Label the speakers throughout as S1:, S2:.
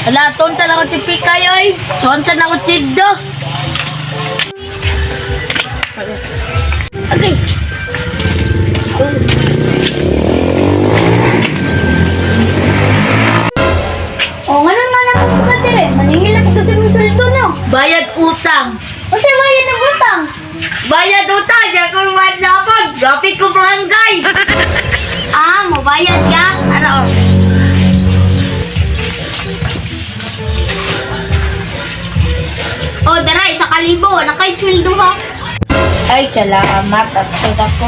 S1: Ala, tonta na ko tipi kayo eh. Tonta na ko tiddo. Okay.
S2: O, nga naman ako ka dire. Maningil na po kasi may sweldo, no?
S1: Bayad utang.
S2: Kasi bayad ng utang.
S1: Bayad utang. Diyan ko bayad na ako. Grabe ko barangay.
S2: Ah, mo bayad ka?
S1: Ano?
S2: O, dara, 1,000. Naka-sweldo ha.
S1: Ay, salamat. At ito ko.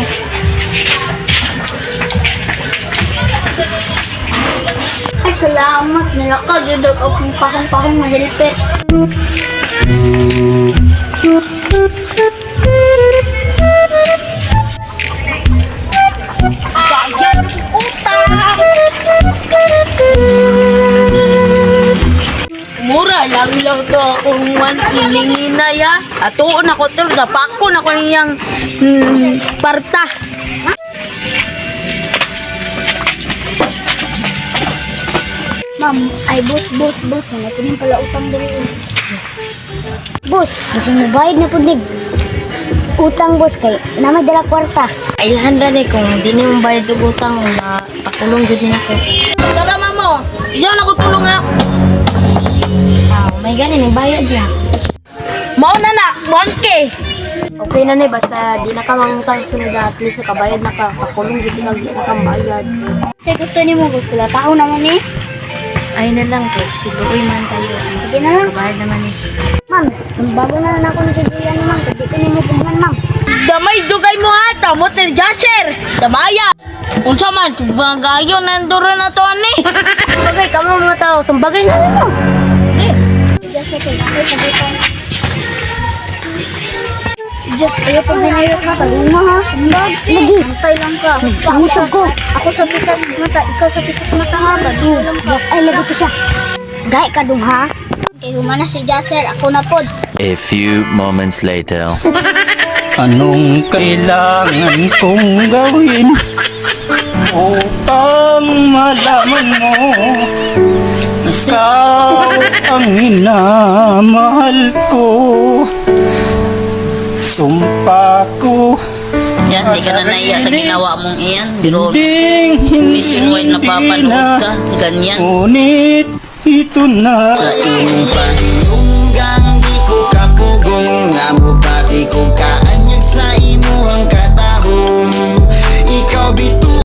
S2: Ay, salamat. Nalakad. Yun daw akong pahang-pahang mahilpit.
S1: Bayad utang. Mura lang to akong hiningi na ya. Atuon ako to. Dapakon ako niyang parta.
S2: Ma'am, ay boss. Mga puning pala utang dali. Boss, gusto mo bayad na punig. Utang boss kay naman dala kwarta.
S1: Ay handa ni kung di ni mo bayad og utang na pakulong jud din ako. Tara mamo, iyon ako tulong ha.
S2: May ganin yung bayad niya.
S1: Mao na na, 1K. Okay na ni basta di na ka mangutang sunod at least nakabayad na ka. Pakulong jud na nakabayad.
S2: Kasi gusto ni mo gusto la tao naman eh.
S1: Ay na lang po, siguro man tayo.
S2: Sige na lang.
S1: Kabayad naman eh.
S2: Ma'am, bago na ako na si Julian ma'am. Kasi ko ni mo pumahan ma'am.
S1: Damay dugay mo ha, tamot ni Jasher. Damaya. Unsa man, bagayo nanduro na to ani.
S2: Bagay, kamo mga tao. Sumbagay na mo. Just okay. Ay, sabi ko. Just, ayaw pag binayot na. Kalima ha. Sumbag. Lagi. Matay lang ka. Pangusog ko. Ako sa pitas mata. Ikaw sa pitas mata ha. Bado. Ay, lagi ko siya. Gaya ka dong ha. Okay, humana si Jasser. Ako na pod.
S3: A few moments later.
S4: Anong kailangan kong gawin upang malaman mo ikaw ang minamahal ko? Sumpa ko
S5: Yan, di ka na naiya sa ginawa mong iyan. Pero
S4: hindi
S5: nationwide napapanood ka. Ganyan.
S4: Ngunit ito na
S5: Sa iyong pa.